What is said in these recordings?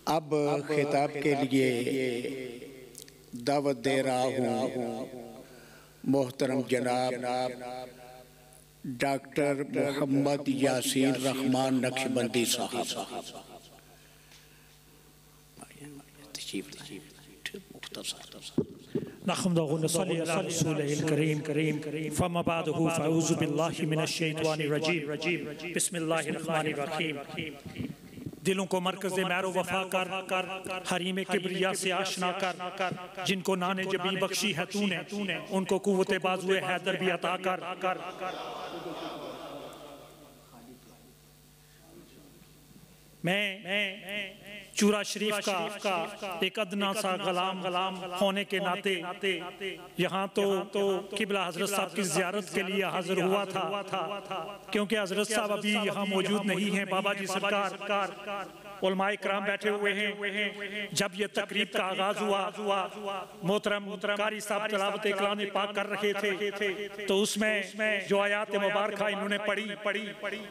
अब खिताब के लिए दावत दे रहा हूँ मोहतरम जनाब डॉक्टर मोहम्मद यासीन रहमान नक्शबंदी साहब। नहमदुहु व नसल्ली अला रसूलिहिल करीम फम्मा बअदहु फअऊज़ु बिल्लाहि मिनश शैतानिर रजीम बिस्मिल्लाहिर रहमानिर रहीम। दिलों को मरकज़े मैरो वफा कर हरीम किब्रिया से आशना कर, जिनको नाने जबी बख्शी है तूने उनको कुव्वते बाजुए हैदर भी अता कर। मैं चूरा शरीफ का एक अदना सा गलाम होने के नाते यहाँ तो किबला हजरत साहब की ज़ियारत के लिए हाजिर हुआ था, क्योंकि हजरत साहब अभी यहाँ मौजूद नहीं हैं। बाबा जी सरकार उलमाए किराम बैठे हुए हैं। जब ये तकरीब का आगाज हुआ, मोहतरम कारी साहब तिलावत कलाम पाक कर रहे थे, तो उसमें जो आयात मुबारक इन्होंने पढ़ी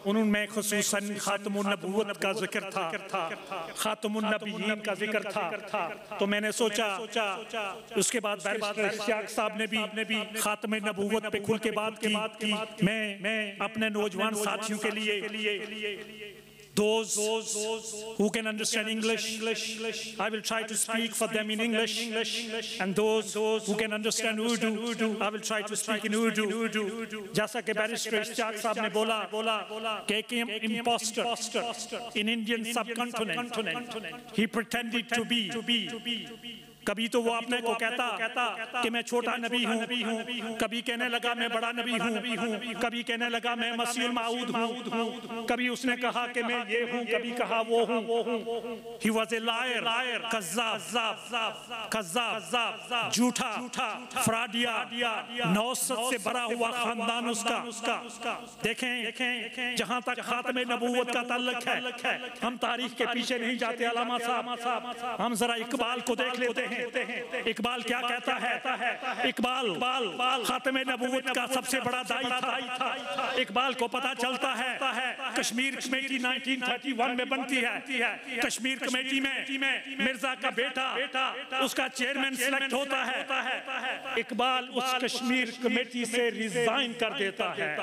उनमें खुसूसन खातमुन नबुव्वत का जिक्र था, खातमुन नबीयीन का जिक्र था। तो मैंने सोचा उसके बाद बैरिस्टर इश्तियाक साहब ने भी खातमे नबुव्वत पे खुल के बात की। मैं अपने नौजवान साथियों के लिए those who can understand English, I will try to speak for them in English, and those who can understand Urdu, I will try to speak in Urdu. जैसा कि बैरिस्टर इश्तियाक साहब ने बोला कि एक imposter in Indian subcontinent, he pretended to be। कभी तो वो अपने को कहता कि मैं छोटा नबी हूँ, कभी कहने लगा मैं बड़ा नबी हूँ, कभी कहने लगा मैं मसीहुल मऊद हूँ, कभी उसने कहा कि मैं ये हूँ, कभी कहा वो हूँ। He was a liar, कज़्ज़ाब, झूठा, फ्राडिया, नौसत से भरा हुआ खानदान उसका। देखें जहाँ तक खातमे नबूवत का ताल्लुक है, हम तारीख के पीछे नहीं जाते अलामा साहब, हम जरा इकबाल को देख लेते हैं। इकबाल क्या कहता है? इकबाल खातमे नबूवत का सबसे बड़ा दाई था। इकबाल को पता चलता है कश्मीर कमेटी 1931 में बनती है। कश्मीर कमेटी में मिर्जा का बेटा उसका चेयरमैन सिलेक्ट होता है। इकबाल उस कश्मीर कमेटी से रिजाइन कर देता है।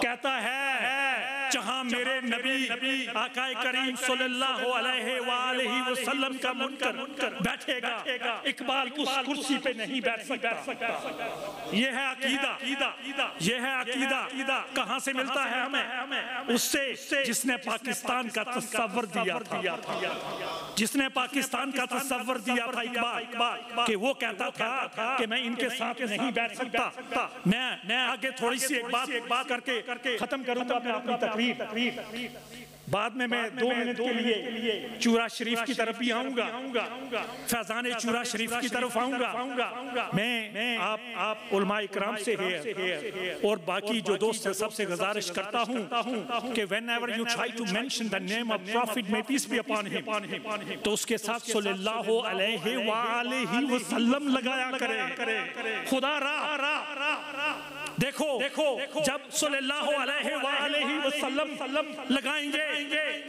कहता है जहां मेरे नबी आकाए करीम सल्लल्लाहु अलैहि वसल्लम का मुनकर बैठेगा, इकबाल उस कुर्सी पे नहीं बैठ सकता। ये है अकीदा। कहां से मिलता है हमें? उससे जिसने पाकिस्तान का तस्वर दिया था, जिसने पाकिस्तान का तस्वर दिया था इकबाल, कि वो कहता था कि मैं इनके साथ नहीं बैठ सकता। मैं आगे थोड़ी सी एक बात करके खत्म करूंगा मैं अपनी तकरीर। बाद में मैं 2 मिनट के लिए चूरा शरीफ की तरफ भी आऊंगा, फैजान चूरा शरीफ की तरफ आऊंगा। मैं आप उलमाए किराम से है और बाकी जो दोस्त है सबसे गुजारिश करता हूं कि whenever you try to mention the name of Prophet, may peace be upon him, तो उसके साथ सल्लल्लाहु अलैहि वसल्लम लगाया करें। खुदा रा देखो जब सल्लल्लाहु अलैहि वसल्लम लगाएंगे,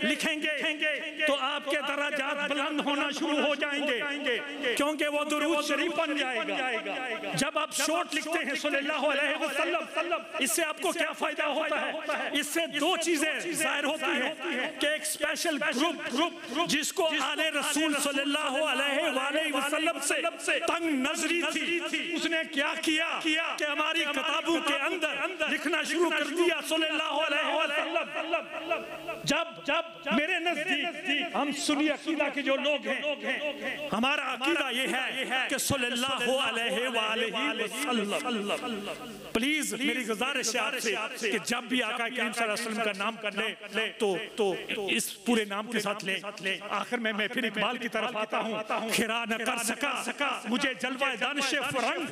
लिखेंगे, तो आपके दर्जात बुलंद होना शुरू हो जाएंगे, क्योंकि वो दुरूद शरीफ बन जाएगा। जब आप शॉर्ट लिखते हैं सल्लल्लाहु अलैहि वसल्लम, इससे आपको क्या फायदा होता है? इससे 2 चीजें जाहिर होती हैं कि एक स्पेशल ग्रुप जिसको आले रसूल सल्लल्लाहु अलैहि वसल्लम से तंग नजरी थी, उसने क्या किया कि हमारी किताबों के अंदर लिखना शुरू कर दिया सल्लल्लाहु अलैहि वसल्लम। जब मेरे नजदीक हम सुन्नी अकीदा के जो लोग हैं, हमारा अकीदा ये है कि सल्लल्लाहु अलैहि वसल्लम। प्लीज मेरी गुजारिश है आपसे कि जब भी आका करीम सल्लल्लाहु अलैहि वसल्लम का नाम कर ले तो इस पूरे नाम के साथ ले। आखिर में मैं फिर इकबाल की तरफ आता हूँ। खिरा न कर सका मुझे जलवा दानिश फरंग,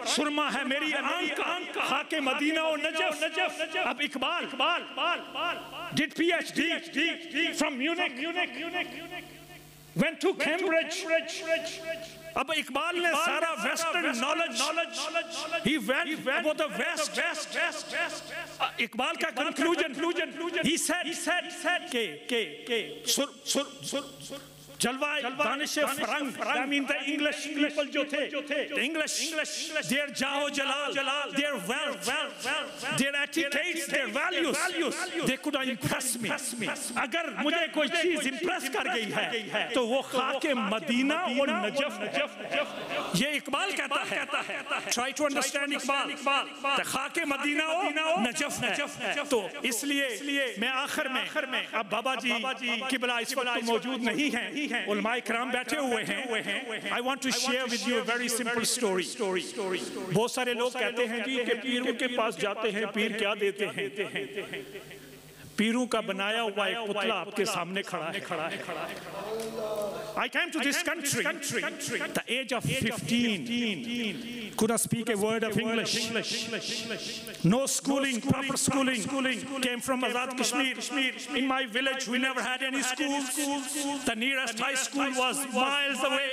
सुरमा है मेरी आंख हाके मदीना और नजफ। अब Iqbal did PhD from Munich, went to Cambridge. अब इकबाल ने सारा western knowledge, he went about the west. Iqbal का कंक्लूजन he said के जलवाए Danish फरंग, I mean the English people जो थे, the English, their जाओ जलाल, their wealth, their etiquettes, their values, they could impress me. अगर मुझे कोई चीज impress कर गई है तो वो खाके मदीना और नजफ है। ये इकबाल कहता है, try to understand इकबाल, तो खाके मदीना और नजफ है। तो इसलिए मैं आखिर में अब बाबा जी किबला इस वक्त मौजूद नहीं है, उलमाए किराम बैठे हुए हैं। I want to share with you a very simple story. बहुत सारे लोग कहते हैं जी कि पीरों के पास जाते हैं, पीर क्या देते हैं? पीरों का बनाया हुआ एक पुतला आपके सामने खड़ा है। I came to this country at the age of 15. Could not speak a word of English. No schooling, proper schooling. Came from Azad Kashmir. In my village, we never had any schools. The nearest high school was miles away.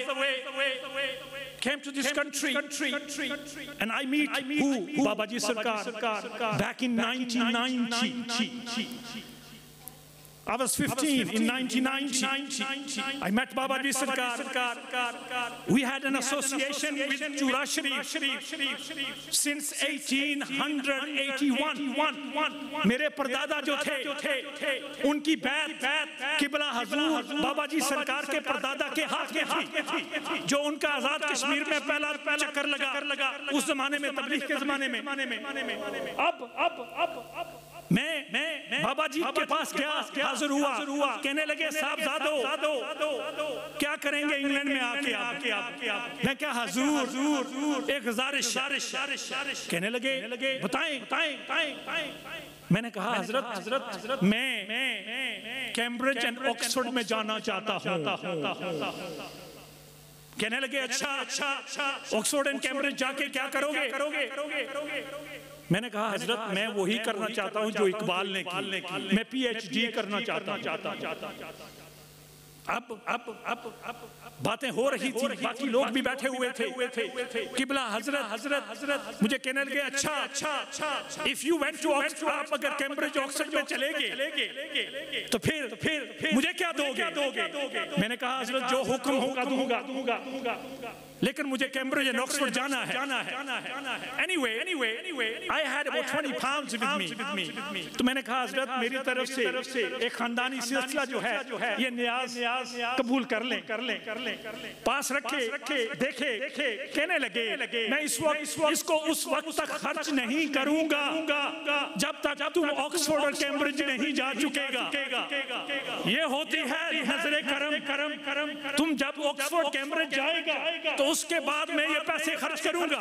Came to this country and I meet who? Babaji Sarkar back in 1990. I was 15 in 1990. I met Babaji Sarkar. We had an association with Chura Sharif since 1881. मेरे परदादा जो थे उनकी बैत किबला हजूर बाबाजी सरकार के परदादा के हाथ में थी, जो उनका आजाद कश्मीर में पहला चक्कर लगा उस जमाने में, तबलीग के जमाने में। अब मैं बाबा जी के पास गया, हाजिर हुआ, कहने लगे साहबजादो क्या करेंगे इंग्लैंड में आके आप? मैं क्या हुजूर एक गुजारिश। कहने लगे बताएं। मैंने कहा हजरत मैं कैम्ब्रिज एंड ऑक्सफोर्ड में जाना चाहता हूँ। कहने लगे अच्छा ऑक्सफोर्ड एंड कैम्ब्रिज जाके क्या करोगे? मैंने कहा हजरत मैं वही करना चाहता हूं जो इकबाल ने की, मैं PhD करना चाहता हूं। अब बातें हो रही थी, बाकी लोग भी बैठे हुए थे। किबला हजरत मुझे कहने लगे अच्छा if you went to Oxford, आप अगर कैम्ब्रिज ऑक्सफोर्ड में चले गए तो फिर मुझे क्या दोगे? मैंने कहा हजरत जो हुक्म होगा दूंगा, लेकिन मुझे कैम्ब्रिज एंड ऑक्सफोर्ड जाना है। Anyway, I had about 20 pounds with me. तो मैंने कहा हजरत मेरी तरफ से एक खानदानी सिलसिला जो है ये नियाज कबूल कर लें। पास रखे देखे, कहने लगे मैं इस वक्त इसको उस वक्त तक खर्च नहीं करूंगा जब तक तुम ऑक्सफोर्ड और कैम्ब्रिज नहीं जा चुकेगा। ये होती है नजरे करम। तुम जब ऑक्सफोर्ड कैम्ब्रिज जाएगा तो उसके बाद मैं ये पैसे खर्च करूंगा।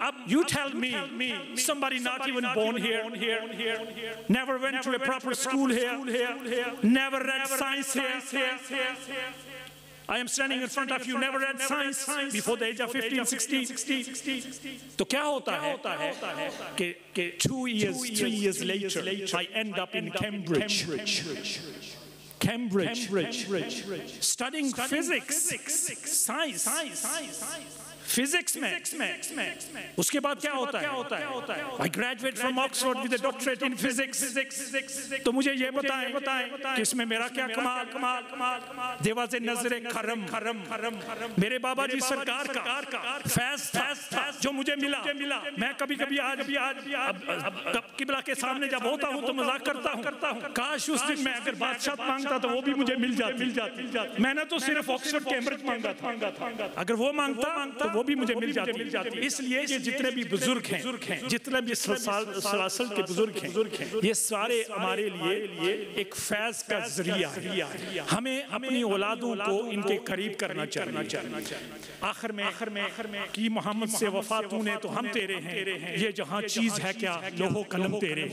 अब you tell me, somebody not even born here, never went to a proper school here, never read science here. I am standing in front of you, never read science before the age of 15, 16. तो क्या होता है कि 2 years, 3 years later, I end up in Cambridge, studying physics, science, physics में। उसके बाद क्या होता है? I graduate from Oxford with a doctorate in physics. तो मुझे ये बताएं कि इसमें मेरा क्या कमाल? There was a नजरे करम। मेरे बाबा जी सरकार का फैज था जो मुझे मिला। मैं कभी आज किबला के सामने जब होता हूँ तो मजाक करता हूँ, काश उस दिन मैं अगर बादशाह मांगता तो वो भी मुझे मिल जाती। मैंने तो सिर्फ ऑक्सफोर्ड कैम्ब्रिज मांगा था, अगर वो मांगता वो भी मुझे मिल जाती। इसलिए ये जितने भी बुजुर्ग हैं, जितने भी सलासल के बुजुर्ग हैं, ये सारे हमारे लिए एक फैज का जरिया है। हमें अपनी औलादों को इनके करीब करना चाहिए। आखिर में कि मोहम्मद से वफा तूने तो हम तेरे हैं, ये जहां चीज है क्या लोहो कलम तेरे।